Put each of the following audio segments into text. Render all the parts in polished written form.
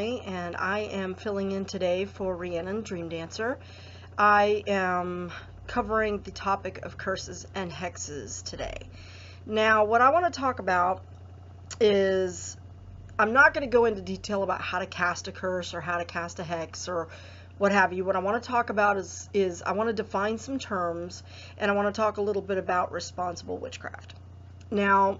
Natalie, and I am filling in today for Rhiannon, Dream Dancer. I am covering the topic of curses and hexes today. Now, what I want to talk about is, I'm not going to go into detail about how to cast a curse or how to cast a hex or what have you. What I want to talk about is I want to define some terms, and I want to talk a little bit about responsible witchcraft. Now,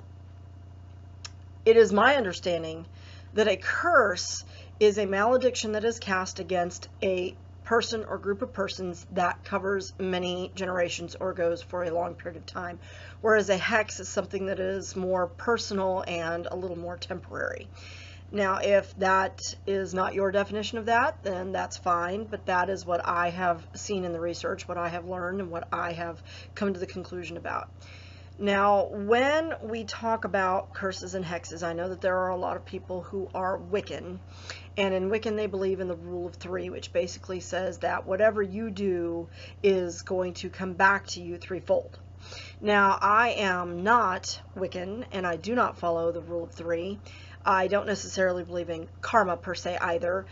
it is my understanding that a curse is a malediction that is cast against a person or group of persons that covers many generations or goes for a long period of time, whereas a hex is something that is more personal and a little more temporary. Now, if that is not your definition of that, then that's fine, but that is what I have seen in the research, what I have learned, and what I have come to the conclusion about. Now, when we talk about curses and hexes, I know that there are a lot of people who are Wiccan, and in Wiccan they believe in the rule of three, which basically says that whatever you do is going to come back to you threefold. Now, I am not Wiccan, and I do not follow the rule of three. I don't necessarily believe in karma per se either.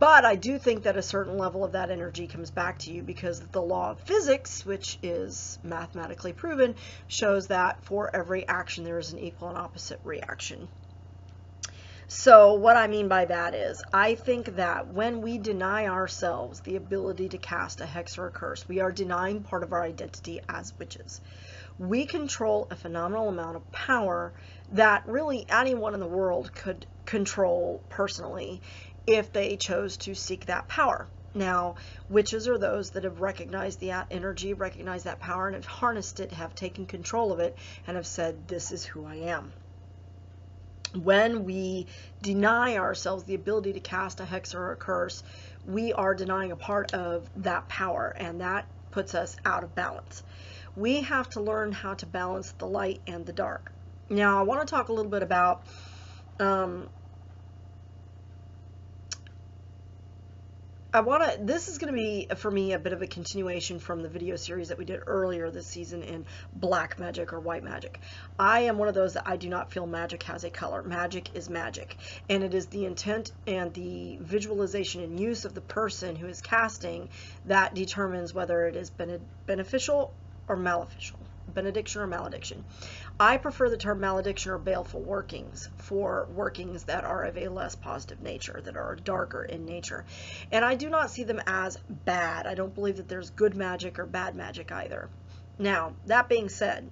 But I do think that a certain level of that energy comes back to you, because the law of physics, which is mathematically proven, shows that for every action there is an equal and opposite reaction. So what I mean by that is, I think that when we deny ourselves the ability to cast a hex or a curse, we are denying part of our identity as witches. We control a phenomenal amount of power that really anyone in the world could control personally if they chose to seek that power. Now, witches are those that have recognized the energy, recognized that power, and have harnessed it, have taken control of it, and have said, this is who I am. When we deny ourselves the ability to cast a hex or a curse, we are denying a part of that power, and that puts us out of balance. We have to learn how to balance the light and the dark. Now, I want to talk a little bit about this is going to be, for me, a bit of a continuation from the video series that we did earlier this season in black magic or white magic. I am one of those that I do not feel magic has a color. Magic is magic, and it is the intent and the visualization and use of the person who is casting that determines whether it is beneficial or maleficial. Benediction or malediction. I prefer the term malediction or baleful workings for workings that are of a less positive nature, that are darker in nature. And I do not see them as bad. I don't believe that there's good magic or bad magic either. Now, that being said,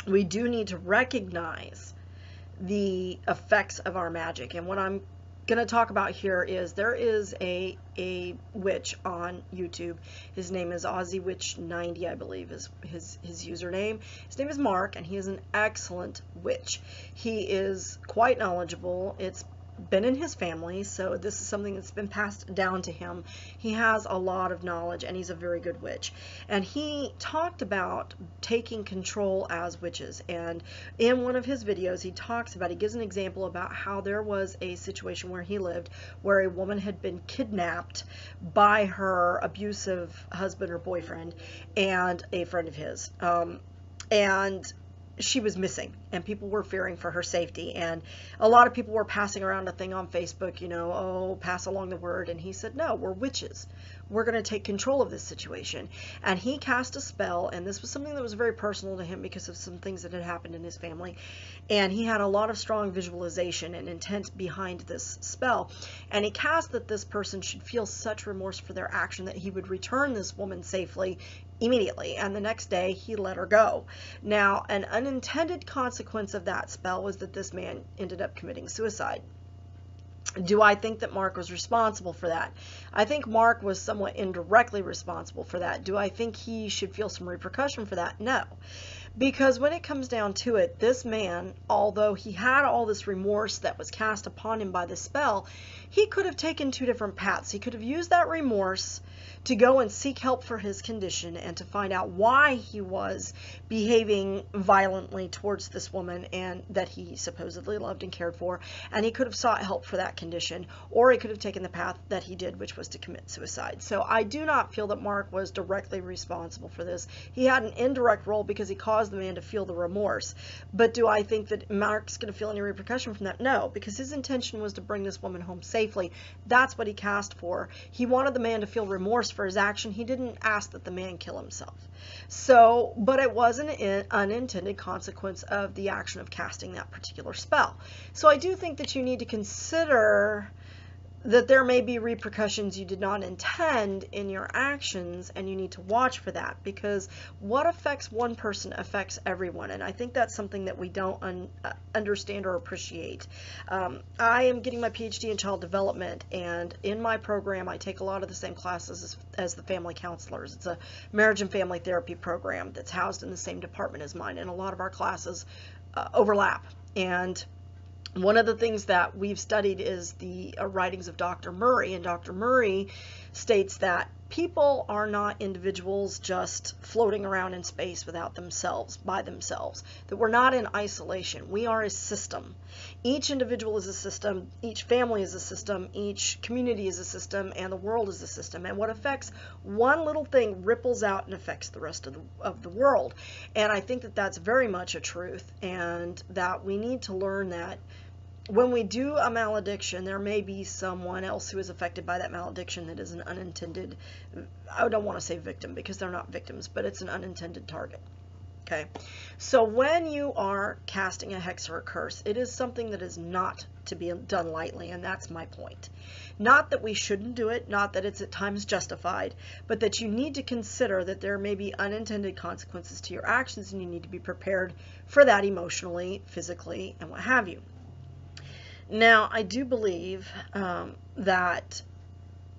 we do need to recognize the effects of our magic. And what I'm going to talk about here is, there is a witch on YouTube. His name is AussieWitch90, I believe is his username. His name is Mark, and he is an excellent witch. He is quite knowledgeable. It's been in his family, so this is something that's been passed down to him. He has a lot of knowledge, and he's a very good witch. And he talked about taking control as witches, and in one of his videos he gives an example about how there was a situation where he lived where a woman had been kidnapped by her abusive husband or boyfriend and a friend of his, and she was missing, and people were fearing for her safety, and a lot of people were passing around a thing on Facebook, you know, oh, pass along the word. And he said, no, we're witches, we're going to take control of this situation. And he cast a spell, and this was something that was very personal to him because of some things that had happened in his family, and he had a lot of strong visualization and intent behind this spell. And he cast that this person should feel such remorse for their action that he would return this woman safely immediately, and the next day he let her go. Now, an unintended consequence of that spell was that this man ended up committing suicide. Do I think that Mark was responsible for that? I think Mark was somewhat indirectly responsible for that. Do I think he should feel some repercussion for that? No. Because when it comes down to it, this man, although he had all this remorse that was cast upon him by the spell, he could have taken two different paths. He could have used that remorse to go and seek help for his condition and to find out why he was behaving violently towards this woman and that he supposedly loved and cared for, and he could have sought help for that condition, or he could have taken the path that he did, which was to commit suicide. So I do not feel that Mark was directly responsible for this. He had an indirect role because he caused the man to feel the remorse. But do I think that Mark's going to feel any repercussion from that? No, because his intention was to bring this woman home safely. That's what he cast for. He wanted the man to feel remorse for his action. He didn't ask that the man kill himself. So, but it was an unintended consequence of the action of casting that particular spell. So I do think that you need to consider that there may be repercussions you did not intend in your actions, and you need to watch for that, because what affects one person affects everyone, and I think that's something that we don't understand or appreciate. I am getting my PhD in child development, and in my program I take a lot of the same classes as the family counselors. It's a marriage and family therapy program that's housed in the same department as mine, and a lot of our classes overlap. And one of the things that we've studied is the writings of Dr. Murray, and Dr. Murray states that people are not individuals just floating around in space without themselves, by themselves, that we're not in isolation. We are a system. Each individual is a system, each family is a system, each community is a system, and the world is a system. And what affects one little thing ripples out and affects the rest of the world. And I think that that's very much a truth, and that we need to learn that when we do a malediction, there may be someone else who is affected by that malediction that is an unintended, I don't want to say victim because they're not victims, but it's an unintended target. Okay, so when you are casting a hex or a curse, it is something that is not to be done lightly, and that's my point. Not that we shouldn't do it, not that it's at times justified, but that you need to consider that there may be unintended consequences to your actions, and you need to be prepared for that emotionally, physically, and what have you. Now, I do believe that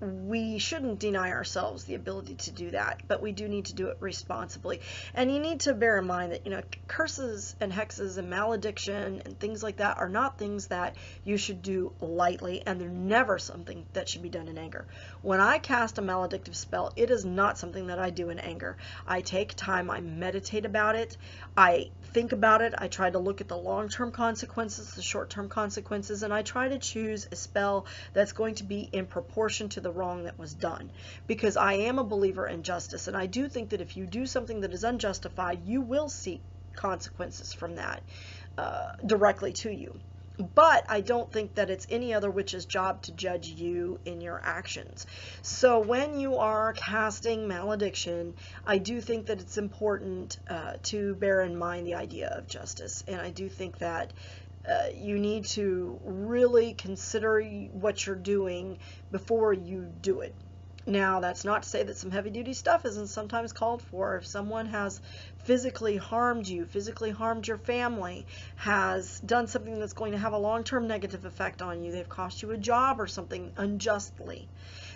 we shouldn't deny ourselves the ability to do that, but we do need to do it responsibly. And you need to bear in mind that, you know, curses and hexes and malediction and things like that are not things that you should do lightly, and they're never something that should be done in anger. When I cast a maledictive spell, it is not something that I do in anger. I take time, I meditate about it, I think about it, I try to look at the long-term consequences, the short-term consequences, and I try to choose a spell that's going to be in proportion to the wrong that was done, because I am a believer in justice, and I do think that if you do something that is unjustified, you will see consequences from that directly to you. But I don't think that it's any other witch's job to judge you in your actions. So when you are casting malediction, I do think that it's important to bear in mind the idea of justice, and I do think that you need to really consider what you're doing before you do it. Now, that's not to say that some heavy-duty stuff isn't sometimes called for. If someone has physically harmed you, physically harmed your family, has done something that's going to have a long-term negative effect on you, they've cost you a job or something unjustly,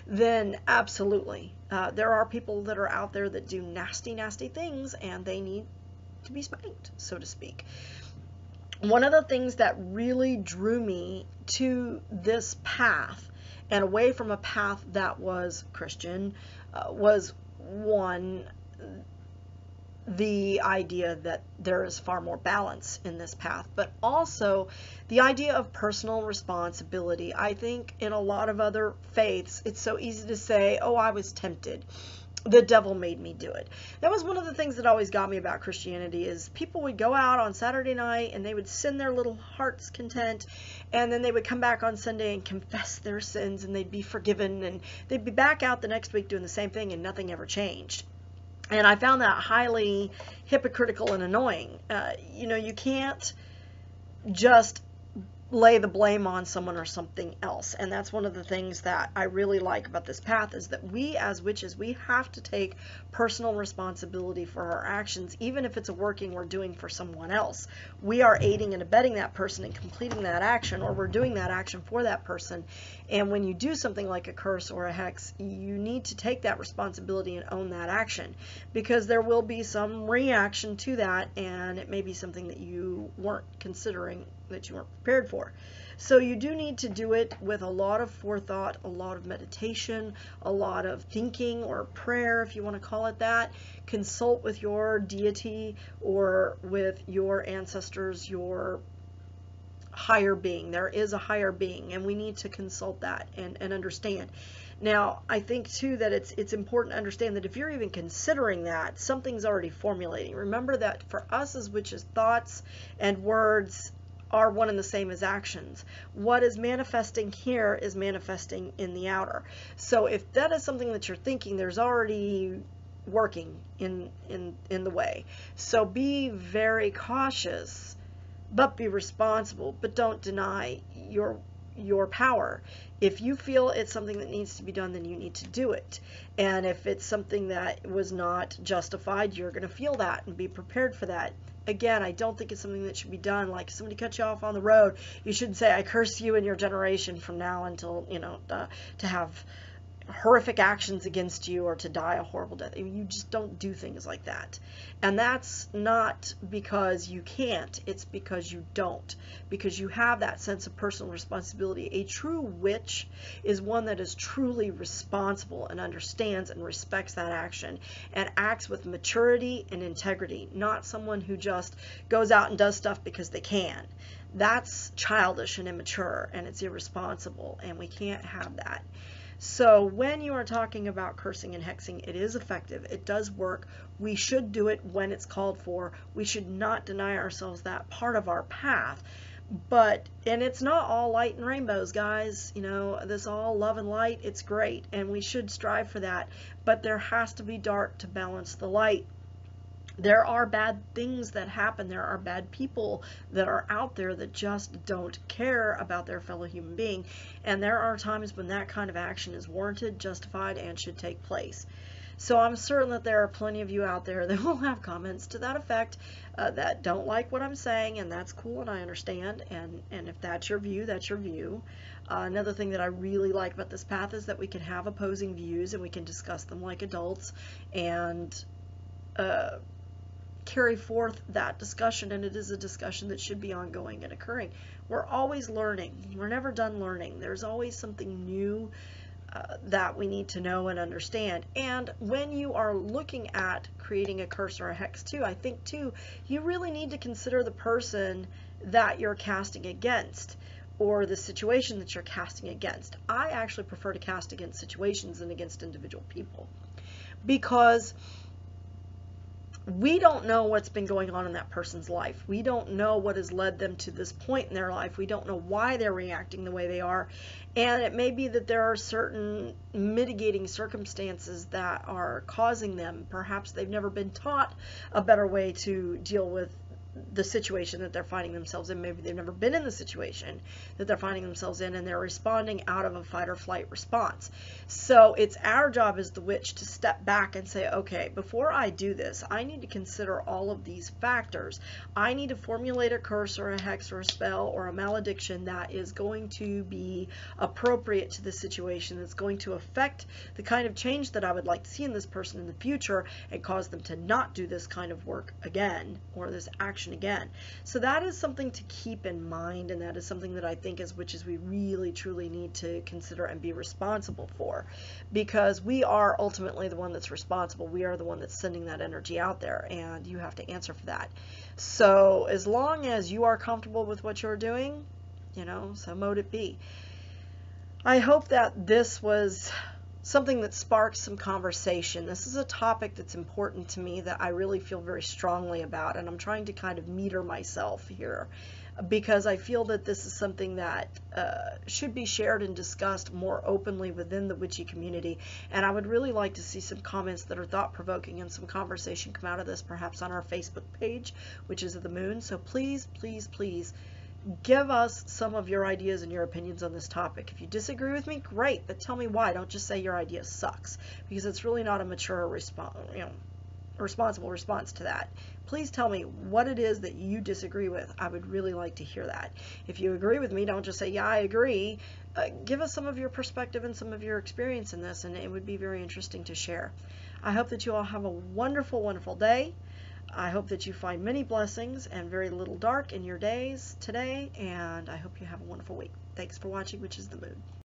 then absolutely. There are people that are out there that do nasty, nasty things, and they need to be spanked, so to speak. One of the things that really drew me to this path and away from a path that was Christian was, one, the idea that there is far more balance in this path, but also the idea of personal responsibility. I think in a lot of other faiths, it's so easy to say, oh, I was tempted. The devil made me do it. That was one of the things that always got me about Christianity, is people would go out on Saturday night and they would sin their little heart's content, and then they would come back on Sunday and confess their sins, and they'd be forgiven, and they'd be back out the next week doing the same thing, and nothing ever changed. And I found that highly hypocritical and annoying. You know, you can't just lay the blame on someone or something else. And that's one of the things that I really like about this path, is that we as witches, we have to take personal responsibility for our actions, even if it's a working we're doing for someone else. We are aiding and abetting that person in completing that action, or we're doing that action for that person. And when you do something like a curse or a hex, you need to take that responsibility and own that action, because there will be some reaction to that, and it may be something that you weren't considering that you weren't prepared for. So you do need to do it with a lot of forethought, a lot of meditation, a lot of thinking or prayer, if you want to call it that. Consult with your deity or with your ancestors, your higher being. There is a higher being, and we need to consult that and understand. Now, I think too that it's important to understand that if you're even considering that, something's already formulating. Remember that for us as witches, thoughts and words are one and the same as actions. What is manifesting here is manifesting in the outer. So if that is something that you're thinking, there's already working in the way. So be very cautious, but be responsible, but don't deny your power. If you feel it's something that needs to be done, then you need to do it. And if it's something that was not justified, you're going to feel that and be prepared for that. Again, I don't think it's something that should be done. Like if somebody cuts you off on the road, you shouldn't say, I curse you and your generation from now until, to have horrific actions against you or to die a horrible death. I mean, you just don't do things like that. And that's not because you can't, it's because you don't, because you have that sense of personal responsibility. A true witch is one that is truly responsible and understands and respects that action and acts with maturity and integrity, not someone who just goes out and does stuff because they can. That's childish and immature, and it's irresponsible, and we can't have that. So when you are talking about cursing and hexing, it is effective. It does work. We should do it when it's called for. We should not deny ourselves that part of our path. And it's not all light and rainbows, guys. This all love and light, it's great, and we should strive for that. But there has to be dark to balance the light. There are bad things that happen. There are bad people that are out there that just don't care about their fellow human being. And there are times when that kind of action is warranted, justified, and should take place. So I'm certain that there are plenty of you out there that will have comments to that effect that don't like what I'm saying, and that's cool, and I understand. And if that's your view, that's your view. Another thing that I really like about this path is that we can have opposing views and we can discuss them like adults and carry forth that discussion, and it is a discussion that should be ongoing and occurring. We're always learning. We're never done learning. There's always something new that we need to know and understand. And when you are looking at creating a curse or a hex too, I think too, you really need to consider the person that you're casting against or the situation that you're casting against. I actually prefer to cast against situations than against individual people, because we don't know what's been going on in that person's life. We don't know what has led them to this point in their life. We don't know why they're reacting the way they are. And it may be that there are certain mitigating circumstances that are causing them. Perhaps they've never been taught a better way to deal with the situation that they're finding themselves in. Maybe they've never been in the situation that they're finding themselves in, and they're responding out of a fight or flight response. So it's our job as the witch to step back and say, okay, before I do this, I need to consider all of these factors. I need to formulate a curse or a hex or a spell or a malediction that is going to be appropriate to the situation, that's going to affect the kind of change that I would like to see in this person in the future and cause them to not do this kind of work again or this action again. So that is something to keep in mind, and that is something that I think as witches we really truly need to consider and be responsible for, because we are ultimately the one that's responsible. We are the one that's sending that energy out there, and you have to answer for that. So as long as you are comfortable with what you're doing, so mote it be. I hope that this was something that sparks some conversation. This is a topic that's important to me, that I really feel very strongly about, and I'm trying to kind of meter myself here, because I feel that this is something that should be shared and discussed more openly within the witchy community. And I would really like to see some comments that are thought-provoking and some conversation come out of this, perhaps on our Facebook page, Witches of the Moon. So please, please, please give us some of your ideas and your opinions on this topic. If you disagree with me, great, but tell me why. Don't just say your idea sucks, because it's really not a mature responsible response to that. Please tell me what it is that you disagree with. I would really like to hear that. If you agree with me, don't just say, yeah, I agree. Give us some of your perspective and some of your experience in this, and it would be very interesting to share. I hope that you all have a wonderful, wonderful day. I hope that you find many blessings and very little dark in your days today, and I hope you have a wonderful week. Thanks for watching Witches of the Moon.